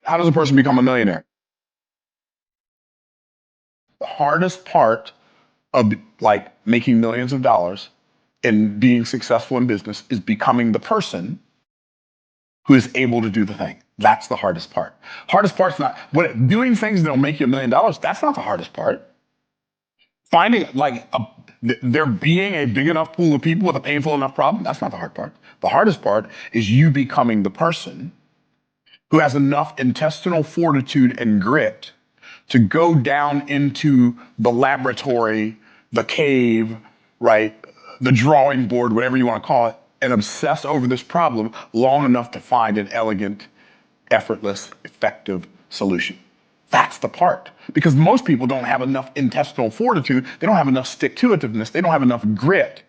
How does a person become a millionaire? The hardest part of like making millions of dollars and being successful in business is becoming the person who is able to do the thing. That's the hardest part. Hardest part's not doing things that'll make you $1 million. That's not the hardest part. Finding there being a big enough pool of people with a painful enough problem. That's not the hard part. The hardest part is you becoming the person who has enough intestinal fortitude and grit to go down into the laboratory, the cave, right, the drawing board, whatever you want to call it, and obsess over this problem long enough to find an elegant, effortless, effective solution. That's the part. Because most people don't have enough intestinal fortitude, they don't have enough stick-to-itiveness, they don't have enough grit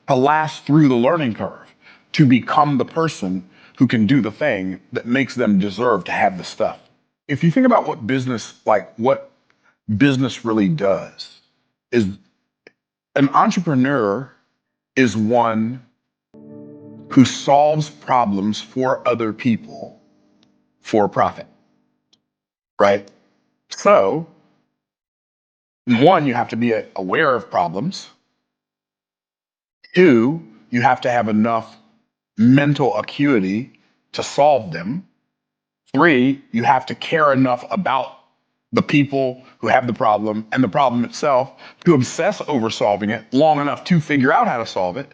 to last through the learning curve, to become the person who can do the thing that makes them deserve to have the stuff. If you think about what business really does, is an entrepreneur is one who solves problems for other people for profit, right? So, one, you have to be aware of problems. Two, you have to have enough mental acuity to solve them. Three, you have to care enough about the people who have the problem and the problem itself to obsess over solving it long enough to figure out how to solve it.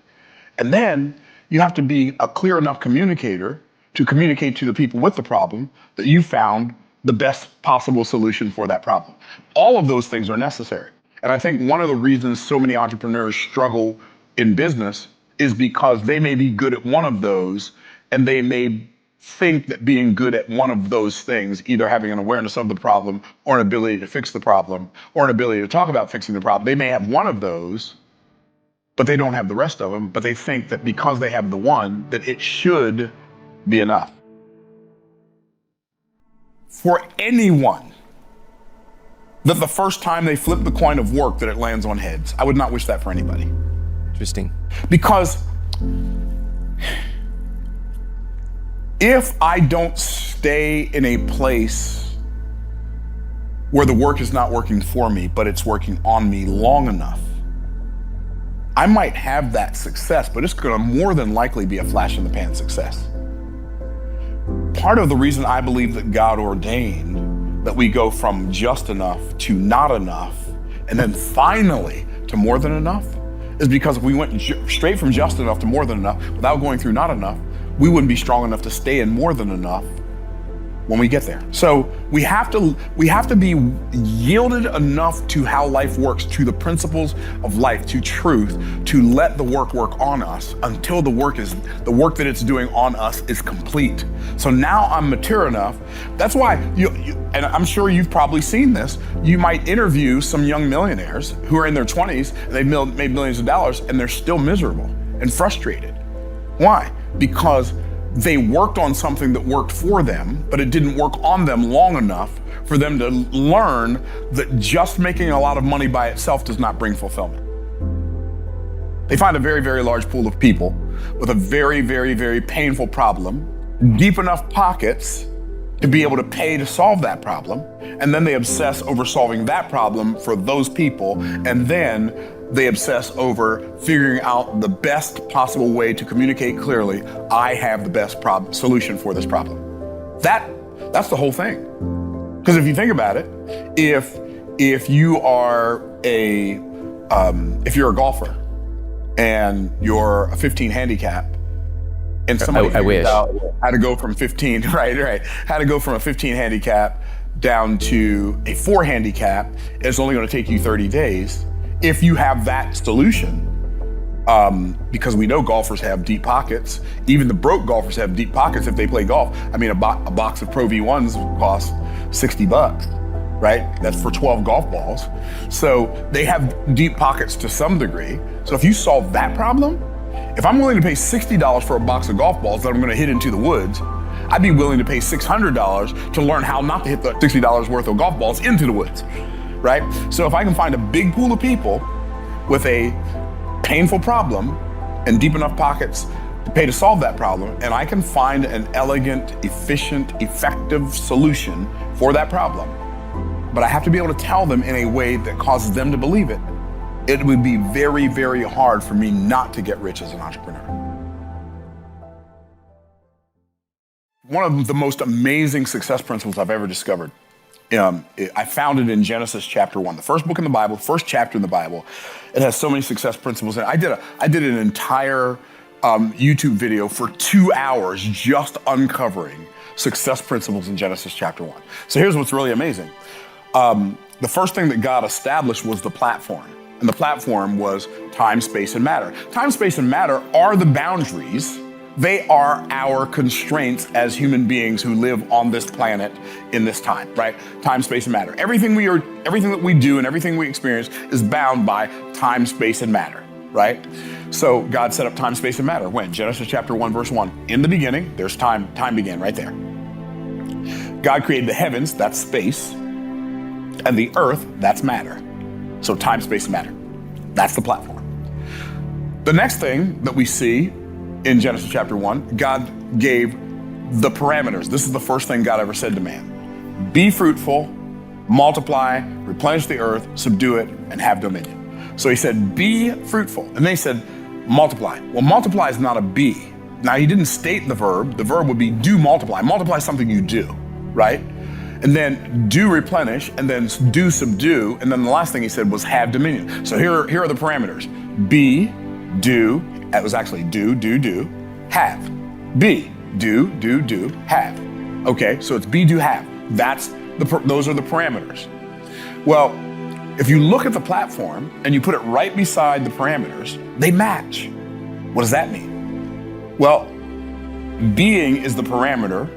And then you have to be a clear enough communicator to communicate to the people with the problem that you found the best possible solution for that problem. All of those things are necessary. And I think one of the reasons so many entrepreneurs struggle in business is because they may be good at one of those, and they may think that being good at one of those things, either having an awareness of the problem or an ability to fix the problem or an ability to talk about fixing the problem, they may have one of those, but they don't have the rest of them, but they think that because they have the one, that it should be enough. For anyone, that the first time they flip the coin of work that it lands on heads. I would not wish that for anybody. Interesting. Because if I don't stay in a place where the work is not working for me, but it's working on me long enough, I might have that success, but it's going to more than likely be a flash in the pan success. Part of the reason I believe that God ordained that we go from just enough to not enough, and then finally to more than enough, is because if we went straight from just enough to more than enough without going through not enough, we wouldn't be strong enough to stay in more than enough when we get there. So we have to be yielded enough to how life works, to the principles of life, to truth, to let the work on us until the work that it's doing on us is complete. So now I'm mature enough. That's why and I'm sure you've probably seen this. You might interview some young millionaires who are in their 20s and they've made millions of dollars and they're still miserable and frustrated. Why? Because they worked on something that worked for them, but it didn't work on them long enough for them to learn that just making a lot of money by itself does not bring fulfillment. They find a very, very large pool of people with a very, very, very painful problem, deep enough pockets to be able to pay to solve that problem, and then they obsess over solving that problem for those people, and then they obsess over figuring out the best possible way to communicate clearly, I have the best solution for this problem. That's the whole thing. Because if you think about it, if you're a golfer and you're a 15 handicap, and somebody figures out how to go from 15, right, how to go from a 15 handicap down to a 4 handicap, it's only going to take you 30 days. If you have that solution, because we know golfers have deep pockets, even the broke golfers have deep pockets if they play golf. I mean, a box of Pro V1s costs $60, right? That's for 12 golf balls. So they have deep pockets to some degree. So if you solve that problem, if I'm willing to pay $60 for a box of golf balls that I'm gonna hit into the woods, I'd be willing to pay $600 to learn how not to hit the $60 worth of golf balls into the woods. Right? So if I can find a big pool of people with a painful problem and deep enough pockets pay to solve that problem, and I can find an elegant, efficient, effective solution for that problem, but I have to be able to tell them in a way that causes them to believe it, it would be very, very hard for me not to get rich as an entrepreneur. One of the most amazing success principles I've ever discovered, I found it in Genesis chapter 1, the first book in the Bible, first chapter in the Bible. It has so many success principles in it. I did an entire YouTube video for 2 hours just uncovering success principles in Genesis chapter 1. So here's what's really amazing. The first thing that God established was the platform. And the platform was time, space, and matter. Time, space, and matter are the boundaries. They are our constraints as human beings who live on this planet in this time, right? Time, space, and matter. Everything that we do and everything we experience is bound by time, space, and matter, right? So God set up time, space, and matter. When? Genesis chapter 1, verse 1. In the beginning, there's time. Time began right there. God created the heavens, that's space, and the earth, that's matter. So time, space, and matter. That's the platform. The next thing that we see in Genesis chapter 1, God gave the parameters. This is the first thing God ever said to man. Be fruitful, multiply, replenish the earth, subdue it, and have dominion. So he said, be fruitful. And then he said, multiply. Well, multiply is not a be. Now, he didn't state the verb. The verb would be do multiply. Multiply is something you do, right? And then do replenish, and then do subdue. And then the last thing he said was have dominion. So here are the parameters. Be, do, that was actually do, have. Be, do, have. Okay, so it's be, do, have. Those are the parameters. Well, if you look at the platform and you put it right beside the parameters, they match. What does that mean? Well, being is the parameter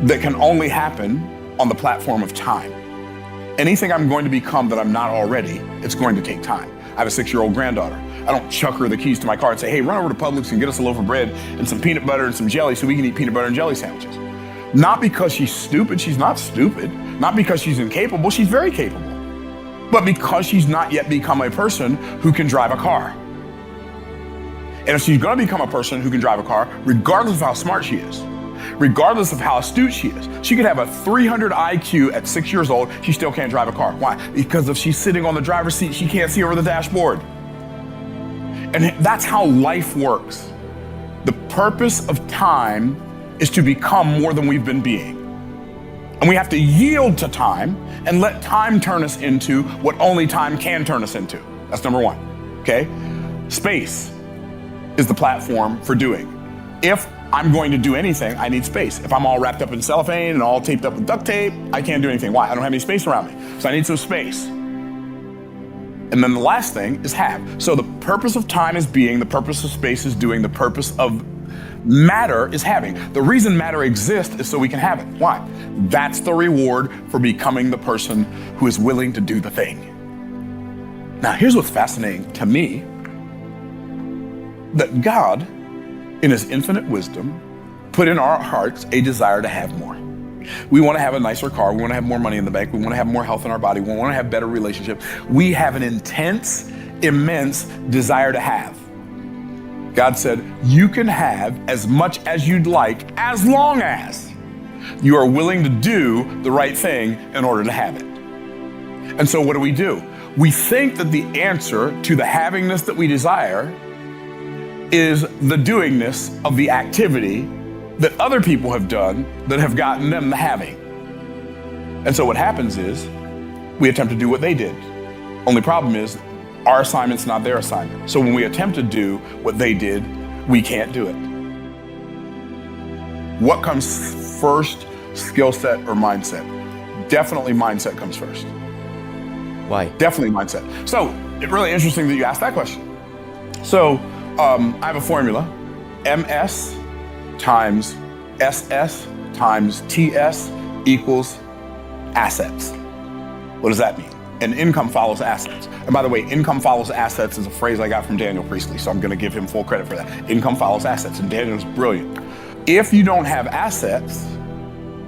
that can only happen on the platform of time. Anything I'm going to become that I'm not already, it's going to take time. I have a 6-year-old granddaughter. I don't chuck her the keys to my car and say, hey, run over to Publix and get us a loaf of bread and some peanut butter and some jelly so we can eat peanut butter and jelly sandwiches. Not because she's stupid. She's not stupid. Not because she's incapable. She's very capable. But because she's not yet become a person who can drive a car. And if she's going to become a person who can drive a car, regardless of how smart she is, regardless of how astute she is, she could have a 300 IQ at 6 years old, she still can't drive a car. Why? Because if she's sitting on the driver's seat, she can't see over the dashboard. And that's how life works. The purpose of time is to become more than we've been being. And we have to yield to time and let time turn us into what only time can turn us into. That's number one, okay? Space is the platform for doing. If I'm going to do anything, I need space. If I'm all wrapped up in cellophane and all taped up with duct tape, I can't do anything. Why? I don't have any space around me. So I need some space. And then the last thing is have. So the purpose of time is being, the purpose of space is doing, the purpose of matter is having. The reason matter exists is so we can have it. Why? That's the reward for becoming the person who is willing to do the thing. Now, here's what's fascinating to me, that God, in his infinite wisdom, put in our hearts a desire to have more. We want to have a nicer car. We want to have more money in the bank. We want to have more health in our body. We want to have better relationships. We have an intense, immense desire to have. God said, you can have as much as you'd like as long as you are willing to do the right thing in order to have it. And so what do? We think that the answer to the havingness that we desire is the doingness of the activity that other people have done that have gotten them the having. And so what happens is we attempt to do what they did. Only problem is our assignment's not their assignment. So when we attempt to do what they did, we can't do it. What comes first, skill set or mindset? Definitely mindset comes first. Why? Definitely mindset. So it's really interesting that you asked that question. So I have a formula, MS times SS times TS equals assets. What does that mean? And income follows assets. And by the way, income follows assets is a phrase I got from Daniel Priestley, so I'm gonna give him full credit for that. Income follows assets, and Daniel's brilliant. If you don't have assets,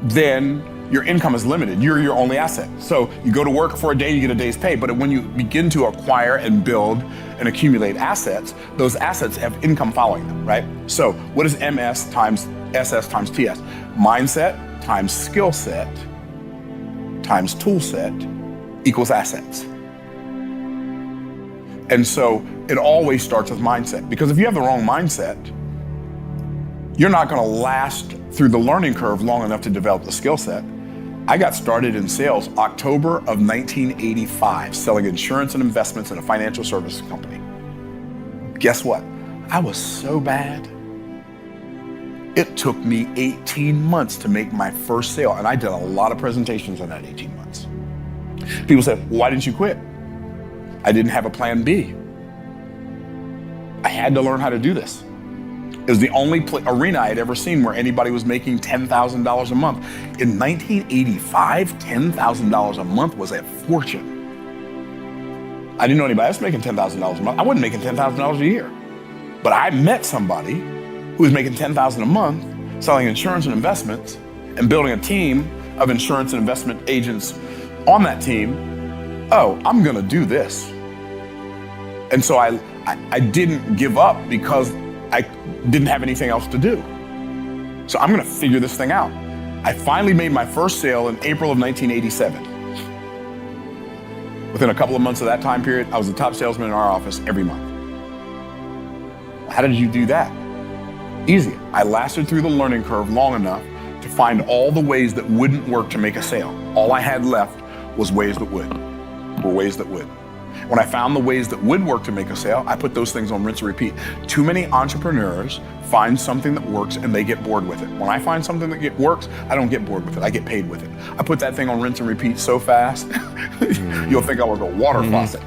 then your income is limited. You're your only asset. So you go to work for a day, you get a day's pay. But when you begin to acquire and build and accumulate assets, those assets have income following them, right? So what is MS times SS times TS? Mindset times skill set times tool set equals assets. And so it always starts with mindset, because if you have the wrong mindset, you're not going to last through the learning curve long enough to develop the skill set. I got started in sales October of 1985, selling insurance and investments in a financial services company. Guess what? I was so bad. It took me 18 months to make my first sale, and I did a lot of presentations in that 18 months. People said, why didn't you quit? I didn't have a plan B. I had to learn how to do this. It was the only arena I had ever seen where anybody was making $10,000 a month. In 1985, $10,000 a month was a fortune. I didn't know anybody else making $10,000 a month. I wasn't making $10,000 a year. But I met somebody who was making $10,000 a month, selling insurance and investments, and building a team of insurance and investment agents on that team. Oh, I'm gonna do this. And so I didn't give up because I didn't have anything else to do. So I'm gonna figure this thing out. I finally made my first sale in April of 1987. Within a couple of months of that time period, I was the top salesman in our office every month. How did you do that? Easy. I lasted through the learning curve long enough to find all the ways that wouldn't work to make a sale. All I had left was ways that would. When I found the ways that would work to make a sale, I put those things on rinse and repeat. Too many entrepreneurs find something that works and they get bored with it. When I find something that works, I don't get bored with it. I get paid with it. I put that thing on rinse and repeat so fast, you'll think I was a water faucet.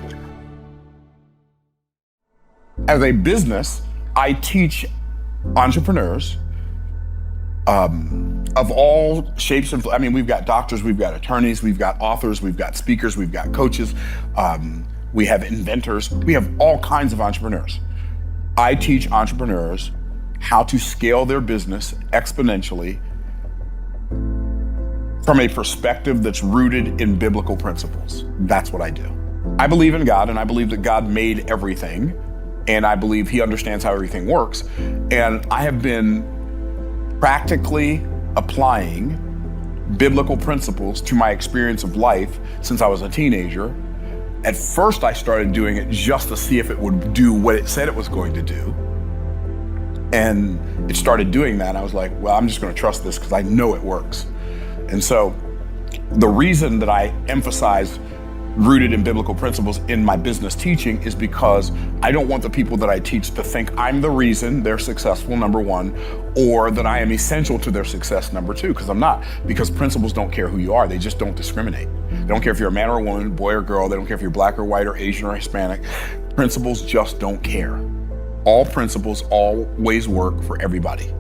As a business, I teach entrepreneurs of all shapes and, we've got doctors, we've got attorneys, we've got authors, we've got speakers, we've got coaches, we have inventors, we have all kinds of entrepreneurs. I teach entrepreneurs how to scale their business exponentially from a perspective that's rooted in biblical principles. That's what I do. I believe in God, and I believe that God made everything, and I believe He understands how everything works. And I have been practically applying biblical principles to my experience of life since I was a teenager. At first, I started doing it just to see if it would do what it said it was going to do. And it started doing that. I was like, well, I'm just going to trust this because I know it works. And so the reason that I emphasize rooted in biblical principles in my business teaching is because I don't want the people that I teach to think I'm the reason they're successful, number one, or that I am essential to their success, number two, because I'm not. Because principles don't care who you are. They just don't discriminate. They don't care if you're a man or a woman, boy or girl. They don't care if you're black or white or Asian or Hispanic. Principles just don't care. All principles always work for everybody.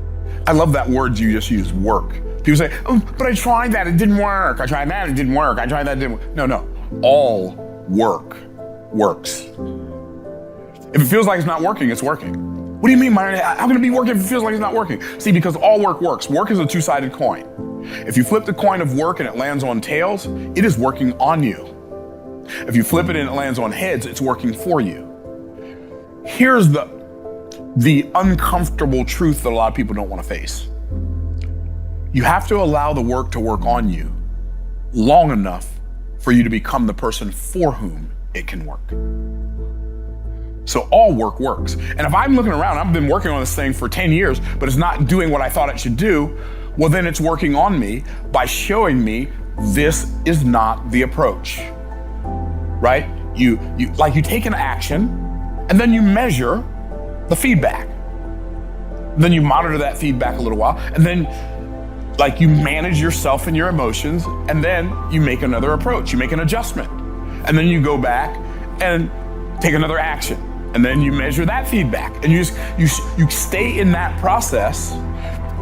I love that word you just used, work. People say, oh, but I tried that, it didn't work. I tried that, it didn't work. I tried that, it didn't work. No. All work works. If it feels like it's not working, it's working. What do you mean, Myron? How can it be working if it feels like it's not working? See, because all work works. Work is a two-sided coin. If you flip the coin of work and it lands on tails, it is working on you. If you flip it and it lands on heads, it's working for you. Here's the uncomfortable truth that a lot of people don't want to face. You have to allow the work to work on you long enough for you to become the person for whom it can work. So all work works. And if I'm looking around, I've been working on this thing for 10 years, but it's not doing what I thought it should do, well, then it's working on me by showing me this is not the approach, right? You take an action and then you measure the feedback. Then you monitor that feedback a little while, and then you manage yourself and your emotions, and then you make another approach, you make an adjustment. And then you go back and take another action. And then you measure that feedback. And you stay in that process.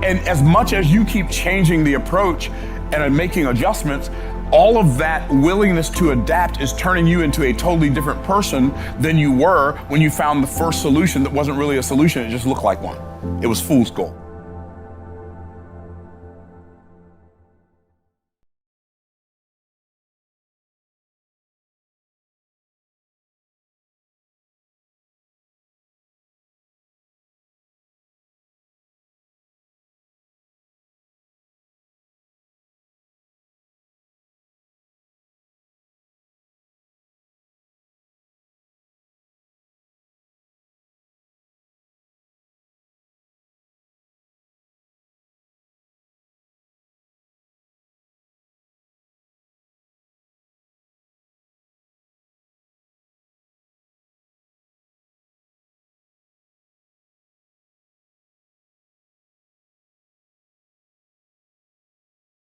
And as much as you keep changing the approach and making adjustments, all of that willingness to adapt is turning you into a totally different person than you were when you found the first solution that wasn't really a solution, it just looked like one. It was fool's gold.